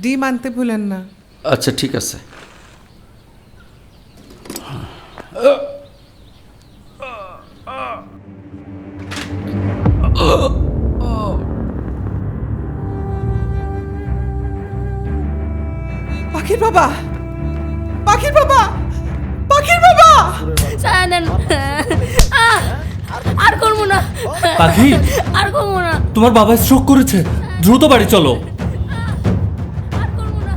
ডিম আনতে ভুলেন না। আচ্ছা ঠিক আছে। পাখির বাবা, পাখির বাবা, পাখির বাবা! আর করবো না, পাখি, আর করবো না, তোমার বাবা স্ট্রোক করেছে, দ্রুত বাড়ি চলো। আর করবো না।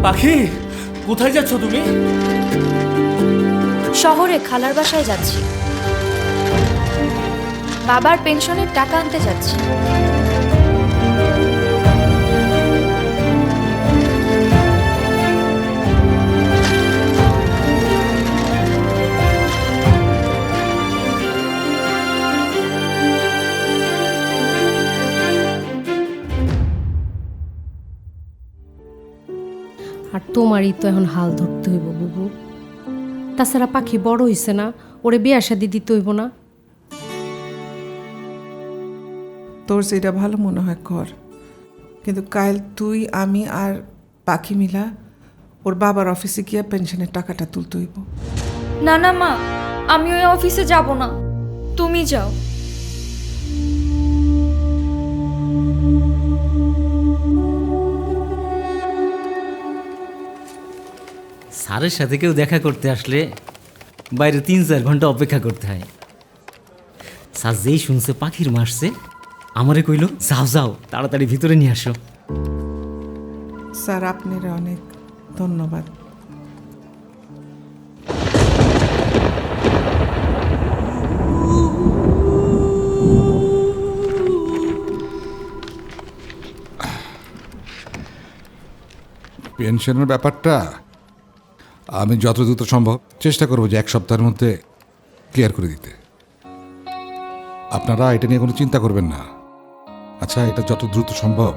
পাখি, কোথায় যাচ্ছ তুমি? শহরে খালার বাসায় যাচ্ছি, বাবার পেনশনের টাকা আনতে যাচ্ছি। আর তোমারই তো এখন হাল ধরতে হইব বুবু। তাছাড়া পাখি বড় হইছে না, ওরে বিয়া শাদি দিতে হইব না? তোর যেটা ভালো মনে হয় কর, কিন্তু কাল তুই, আমি আর পাখি মিলা ওর বাবার অফিসে গিয়ে পেনশনের টাকাটা তুলতে হইব। না না মা, আমি ওই অফিসে যাব না, তুমি যাও। স্যারের সাথে কেউ দেখা করতে আসলে বাইরে 3-4 ঘন্টা অপেক্ষা করতে হয়। স্যার যেই শুনছে পাখির মারছে, আমারে কইল যাও যাও তাড়াতাড়ি ভিতরে নিয়ে আসো। স্যার, আপনারা অনেক ধন্যবাদ। পেনশনের ব্যাপারটা আমি যত দ্রুত সম্ভব চেষ্টা করব যে 1 সপ্তাহের মধ্যে ক্লিয়ার করে দিতে। আপনারা এটা নিয়ে কোনো চিন্তা করবেন না। আচ্ছা, এটা যত দ্রুত সম্ভব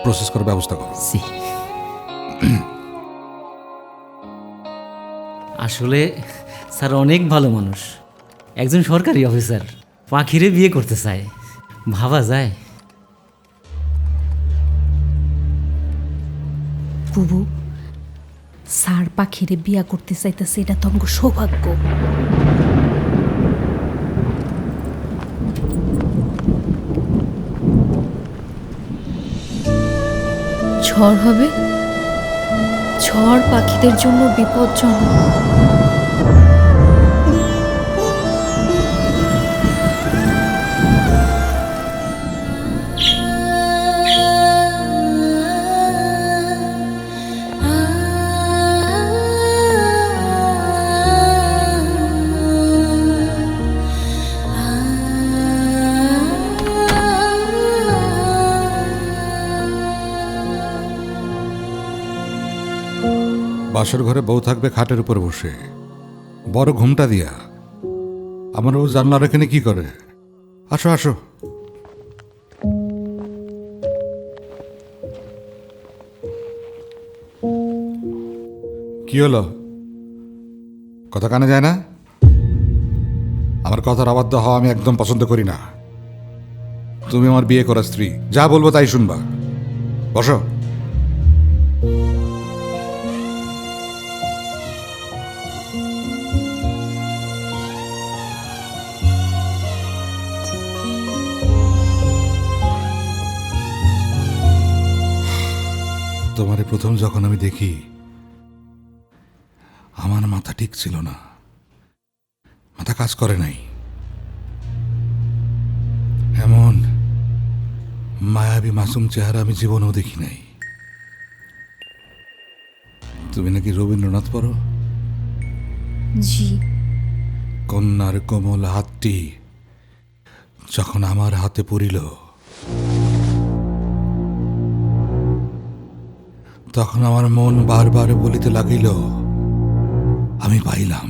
প্রসেস করার ব্যবস্থা করুন। আসলে স্যার অনেক ভালো মানুষ, একজন সরকারি অফিসার পাখিরে বিয়ে করতে চায়, ভাবা যায়? বুবু, স্যার পাখিরে বিয়া করতে চাইতেছে, এটা তো আমাকে সৌভাগ্য। ঝড় হবে, ঝড় পাখিদের জন্য বিপজ্জনক। বাসর ঘরে বউ থাকবে খাটের উপর বসে, বড় ঘুমটা দিয়া। আমার ও জানলার এখানে কি করে? আসো আসো। কি হলো? কথা কানে যায় না? আমার কথার অবাধ্য হওয়া আমি একদম পছন্দ করি না। তুমি আমার বিয়ে করা স্ত্রী, যা বলবো তাই শুনবা। বসো। তোমারে প্রথম যখন আমি দেখি, আমার মাথা ঠিক ছিল না, মাথা কাজ করে নাই। এমন মায়াবী মাসুম চেহারা আমি জীবনেও দেখি নাই। তুমি নাকি রবীন্দ্রনাথ পড়ো? জি। কন্যার কোমল হাতটি যখন আমার হাতে পড়িল, তখন আমার মন বারবার বলিতে লাগিল, আমি পাইলাম,